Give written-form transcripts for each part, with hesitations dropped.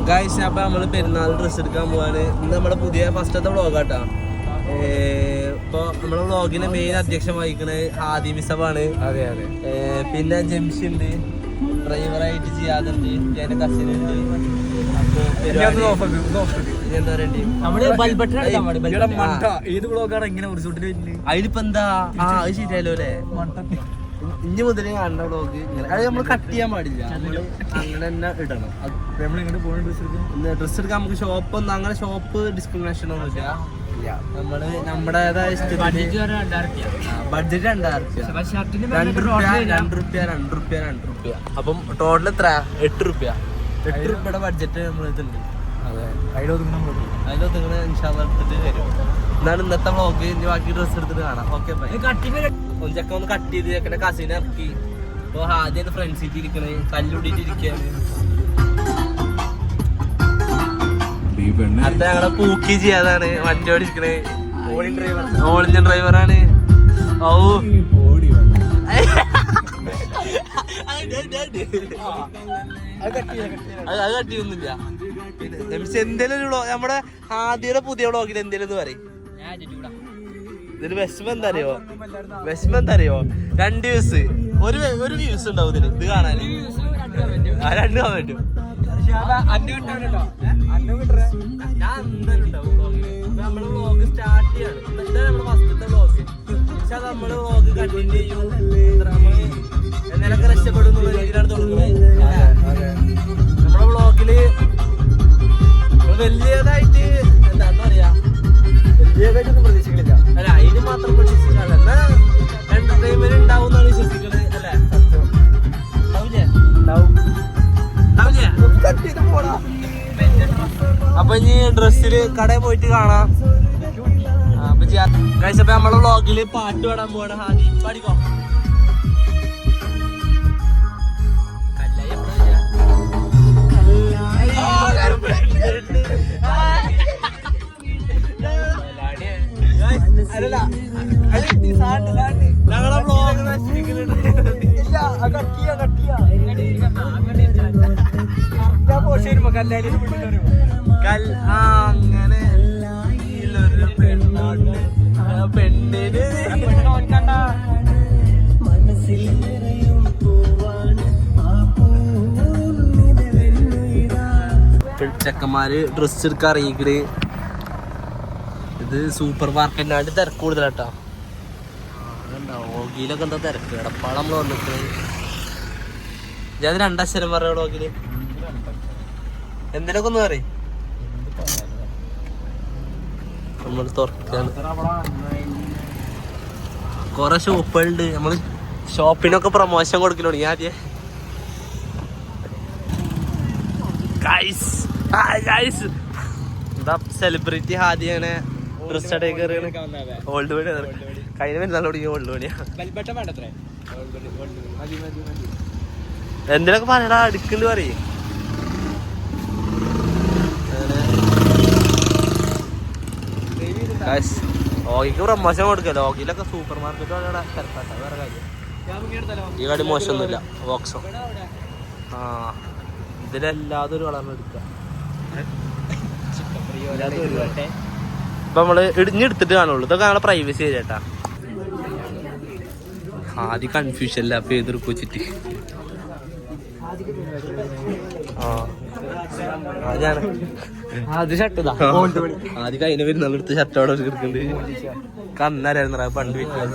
Guys അപ്പൊ നമ്മള് പെരുന്നാൾ ഡ്രസ് എടുക്കാൻ പോവാണ്. ഇന്ന് നമ്മുടെ പുതിയ ഫസ്റ്റത്തെ വ്ളോഗാട്ടാ. ഇപ്പൊ നമ്മുടെ വ്ളോഗിന് മെയിൻ അധ്യക്ഷൻ വഹിക്കുന്നത് ഹാദി മിസബാണ്. പിന്നെ ജംഷി ഉണ്ട്, ഡ്രൈവറായിട്ട് ചെയ്യാതുണ്ട്, എന്റെ കസിൻ ഉണ്ട്. അതിലിപ്പോ എന്താ അത് ശരിയല്ലോ അല്ലേ? ഇനി മുതലേ കാണുന്ന വ്ളോഗ് അത് നമ്മൾ കട്ട് ചെയ്യാൻ പാടില്ല, അങ്ങനെ തന്നെ ഇടണം. ഡ്രസ് എടുക്കാൻ നമുക്ക് ഷോപ്പ് ഒന്നും അങ്ങനെ ഷോപ്പ് ഡിസ്ക്രിമിനേഷൻ ഒന്നും ഇല്ല. നമ്മള് നമ്മുടേതായ ബഡ്ജറ്റ് 2 അപ്പം ടോട്ടൽ എത്ര? 8 രൂപയുടെ ബഡ്ജറ്റ് നമ്മൾ ഇതുണ്ട്. അതിലൊതുങ്ങണ ഇൻഷാല്ലാ എടുത്തിട്ട് വരും. എന്നാണ് ഇന്നത്തെ വ്ളോഗ്. ഇനി ബാക്കി ഡ്രസ് എടുത്തിട്ട് കാണാം. Okay bye. ഒഞ്ചക്ക ഒന്ന് കട്ട് ചെയ്ത് ചെക്കനെ കസിനെ ഇറക്കി. ഇപ്പൊ ആദ്യം ഫ്രണ്ട് സീറ്റ് ഇരിക്കണേ, കല്ലൂടിയിട്ട് ഇരിക്കാണ്. അടുത്ത ഞങ്ങളെ പൂക്കി ചെയ്യാതാണ് വണ്ടി ഓടിക്കണേ. ഓൾ ഇന്ത്യൻ ഡ്രൈവറാണ്. ഓ അത് കട്ടിയൊന്നുമില്ല. എന്തേലും നമ്മുടെ ആദ്യയുടെ പുതിയ വ്ളോഗിൽ എന്തേലും പറയും. ഇതിന് വിഷമം എന്താ അറിയോ? 2 വ്യൂസ്, ഒരു വ്യൂസ് ഉണ്ടാവും ഇതിന്. ഇത് കാണാൻ 2 കാണാൻ പറ്റും. ഞാൻ എന്തായാലും ഉണ്ടാവും വ്ളോഗില്. നമ്മള് വ്ളോഗ് സ്റ്റാർട്ട് ചെയ്യാണ്. ഇതാണ് നമ്മുടെ ഫസ്റ്റത്തെ വ്ളോഗ്. പക്ഷെ അത് നമ്മള് വ്ളോഗ് കണ്ടിന്യൂ ചെയ്യും. നമ്മള് എന്നൊക്കെ രക്ഷപ്പെടും എന്നുള്ള രീതിയിലാണ് തുടങ്ങുന്നത്. നമ്മുടെ വ്ളോഗില് വലിയതായിട്ട് എന്താ പറയാ, വലിയതായിട്ടൊന്നും പ്രതീക്ഷിക്കുന്നില്ല. അല്ല, അതിന് മാത്രം പ്രതീക്ഷിക്കാറില്ല. എന്നാൽ എന്റർടൈൻമെന്റ് ഉണ്ടാവും എന്നാണ് വിശ്വസിക്കുന്നത്. അല്ലേ? അപ്പൊ ഇനി ഡ്രസ്സില് കടയിൽ പോയിട്ട് കാണാം. അപ്പൊ നമ്മളെ വ്ളോഗില് പാട്ട് പാടാൻ പോവാണ്. ഹാദി പാടിക്കോ. ഞങ്ങളെ വ്ളോഗ് നശിപ്പിക്കുന്നുണ്ട്. അങ്ങനെ പെണ്ണിന് ചെക്കന്മാര് ഡ്രസ് എടുക്കാൻ ഇറങ്ങിക്കണ്. ഇത് സൂപ്പർ മാർക്കറ്റിനാണ്ട് തിരക്ക് കൂടുതലാട്ടോ. ഓഗിയിലൊക്കെ എന്താ തിരക്ക്? എടപ്പാള് നമ്മള് വന്നിട്ട് ഞാൻ 2 അക്ഷരം പറയാം. ഓഗില് എന്തിനൊക്കെ ഒന്ന് പറയും. നമ്മൾ തുറക്കാണ്. കൊറേ ഷോപ്പുകളുണ്ട്. നമ്മള് ഷോപ്പിനൊക്കെ പ്രൊമോഷൻ കൊടുക്കലോ തുടങ്ങി ആദ്യം. എന്താ സെലിബ്രിറ്റി ഹാദിയാണ് ഡ്രസ് കടയിൽ കയറിയാണ്. ഓൾഡ് മണി കഴിഞ്ഞ പെരുന്നാൾ തുടങ്ങി ഓൾഡ് മണിയാ. എന്തിനൊക്കെ പറയടാ, അടുക്കുണ്ട് പറയേ. ഓഗിക്ക് പ്രമോഷൻ കൊടുക്കല്ലോ. ഓഗിയിലൊക്കെ സൂപ്പർ മാർക്കറ്റ് വേറെ കാര്യം. ഈ കടി മോശമൊന്നുമില്ല. ബോക്സോ ഇതിലെല്ലാതും ഒരു കളറിന് എടുക്കാം. ഇപ്പൊ നമ്മള് ഇടിഞ്ഞെടുത്തിട്ട് കാണുള്ളൂ. ഇതൊക്കെ ഞങ്ങളെ പ്രൈവസി ചേട്ടാ. ആദ്യം കൺഫ്യൂഷൻ അല്ല അപ്പൊ എതിർപ്പ് വെച്ചിട്ട്. ആദ്യം കഴിഞ്ഞ പെരുന്നാൾ എടുത്ത് ഷർട്ട് അവിടെ എടുക്കുന്നുണ്ട്. കണ്ണാരായിരുന്ന പണ്ട് വെക്കുന്നത്.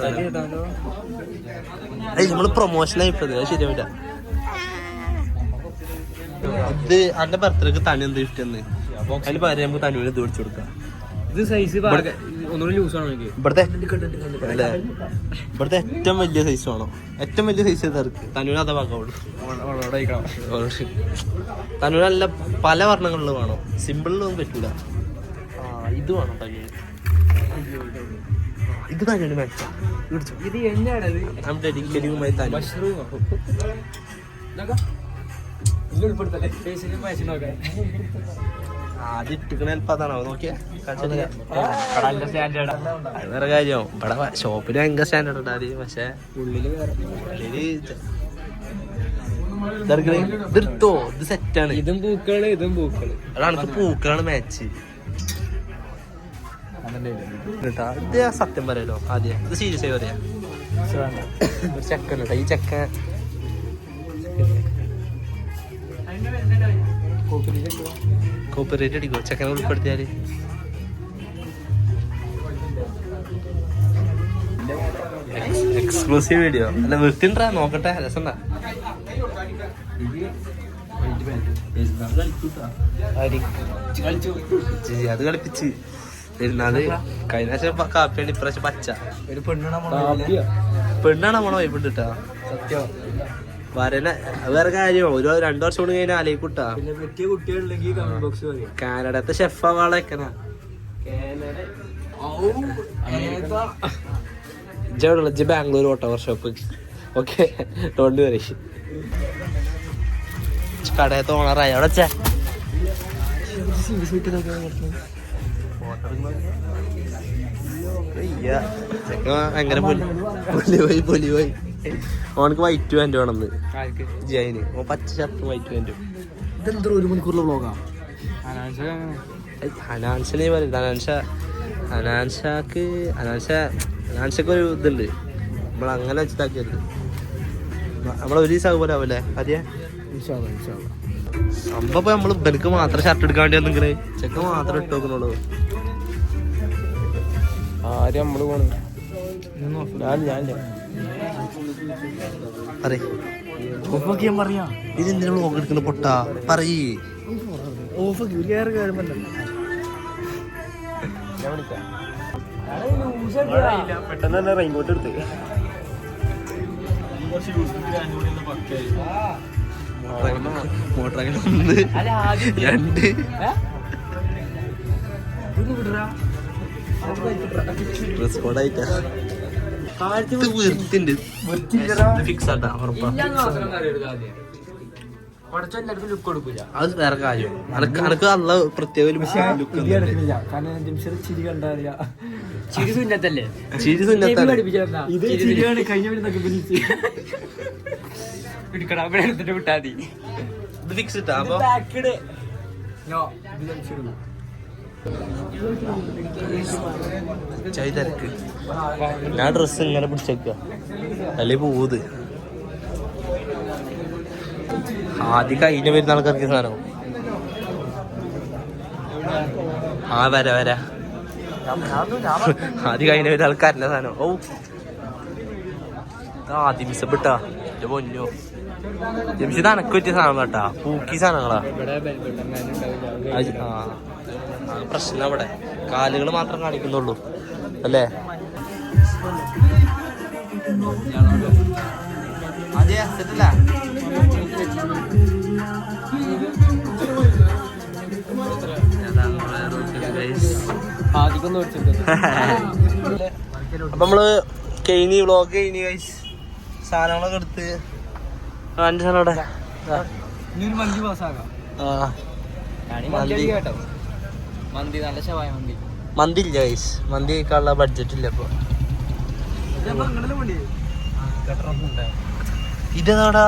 നമ്മള് പ്രൊമോഷൻ ആയിപ്പോയത്. അത് ശരിയാവില്ല. ഇത് അന്റെ ബർത്ത്ഡേക്ക് തനി എന്ത് ഇഷ്ടന്ന് അതിന് പകരം നമുക്ക് തനുവിന് ഇത് മേടിച്ചു കൊടുക്കാം. ഇത് സൈസ് ഇവിടുത്തെ ഏറ്റവും വലിയ സൈസ് വേണം. ഏറ്റവും വലിയ സൈസ് തിരക്ക് തനുവിന് അതാ പാക്കാവുള്ളൂ. തനുവിന് നല്ല പല വർണ്ണങ്ങളിൽ വേണം. സിമ്പിളിലൊന്നും പറ്റൂല. ഇത് വേണം തനുവിന്. ഇത് തനുവിന് മേടിച്ചാ ഡെഡിക്കേറ്റീവുമായി തനു. ആദ്യം ഇട്ടിക്കണ അതാണോ നോക്കിയാ വേറെ കാര്യം. ഇവിടെ ഷോപ്പിൽ ഭയങ്കര സ്റ്റാൻഡേർഡ് ഉണ്ട് ആദ്യം. പക്ഷെ ഉള്ളില് ഇതെടുത്തോ, ഇത് സെറ്റാണ്. ഇതും പൂക്കള് അതാണ് പൂക്കളാണ് മാച്ച്. ഇത് സത്യം പറയാലോ ആദ്യം, ഇത് സീരിയസ് ആയി പറയാ. ഒരു ചെക്കൻ കേട്ടോ, ഈ ചെക്കൻ കോപ്പറേറ്റ് അടിക്കോ ചെക്കനെ ഉൾപ്പെടുത്തിയാല്. എക്സ്ക്ലൂസീവ് വീഡിയോ അല്ല, വൃത്തിണ്ടാ നോക്കട്ടെ, രസണ്ടാ. അത് കളിപ്പിച്ച് പെരുന്നാള് കഴിഞ്ഞ പ്രാവശ്യം കാപ്പിയാണ്, ഇപ്രാവശ്യം പച്ച. ഒരു പെണ്ണാണ് നമ്മളെ വൈപ്പിട്ടാ സത്യം. വരന വേറെ കാര്യം, ഒരു 2 വർഷം കൊണ്ട് കഴിഞ്ഞാൽ ആലേക്കൂട്ടാ. പറ്റിയ കുട്ടികളുണ്ടെങ്കിൽ കമന്റ് ബോക്സ് പറയും. കാനഡത്തെ ഷെഫാവാളെക്കനാ ഇജ്ജ് Bangalore auto workshop. Okay, don't worry. കടയത്തെ ഓണറായി അവിടെ ഭയങ്കര പൊലി പോയി. ഓനക്ക് വൈറ്റ് പാൻറ് വേണമെന്ന് ജയിന്, ഓൻ പച്ച ഷർട്ടും വൈറ്റ് പാൻറ്റും. ഇതെന്തോ 1 മണിക്കൂറിലെ വ്ളോഗാ. ഹനാൻഷനെ പറയും. ഹനാൻഷക്ക് ഒരു ഇതുണ്ട്, നമ്മളങ്ങനെ വെച്ചിട്ടാക്കിയത്. നമ്മളൊരു ദിവസം പോലെ ആവല്ലേ ആദ്യ സംഭവം. നമ്മള് ഇവനക്ക് മാത്രം ഷർട്ട് എടുക്കാൻ വേണ്ടി വന്നിങ്ങനെ ചെക്ക മാത്രം ഇട്ട് നോക്കുന്നുള്ളൂ. ആരും നമ്മള് പോണ ഇതെന്തിനാ വ്ളോഗ് എടുക്കുന്ന പൊട്ടാ പറയ്. പെട്ടെന്ന് തന്നെ റെയിൻകോട്ട് എടുത്ത് മോട്ടറങ്ങനെ 1 2 ഡ്രസ് കോഡായിട്ടാ ഫിക്സ് ആട്ടാ ഉറപ്പാ. അത് വേറെ കാര്യം. അനക്ക് നല്ല പ്രത്യേക ഫിക്സ് ഇട്ടാ. അപ്പൊ തിരക്ക് ഞാൻ ഡ്രസ്സ് ഇങ്ങനെ പിടിച്ചേക്ക അല്ലെ പോത്. ആദ്യം കഴിഞ്ഞ വരുന്ന ആൾക്കാർക്ക് സാധനം വരാ ആദ്യം കഴിഞ്ഞ വരുന്ന ആൾക്കാരൻ്റെ സാധനം. ഓ ആദ്യം മിസ്സപ്പെട്ടാ എന്റെ പൊന്നോ. ജംഷിദ് അനക്ക് പറ്റിയ സാധനം കേട്ടാ, പൂക്കി സാധനങ്ങളാ. പ്രശ്നം അവിടെ കാലുകൾ മാത്രം കാണിക്കുന്നുള്ളൂ അല്ലേ. അതെ സെറ്റല്ല. അപ്പൊ നമ്മള് കഴിഞ്ഞ് വ്ളോഗ് കഴിഞ്ഞ് ഗൈസ് സാധനങ്ങളൊക്കെ എടുത്ത് അഞ്ച് സാധനം അവിടെ മന്തി ഇല്ല ഗൈസ്. മന്തി കഴിക്കാനുള്ള ബഡ്ജറ്റ് ഇല്ല ഇപ്പൊ. ഇതെന്നാടാ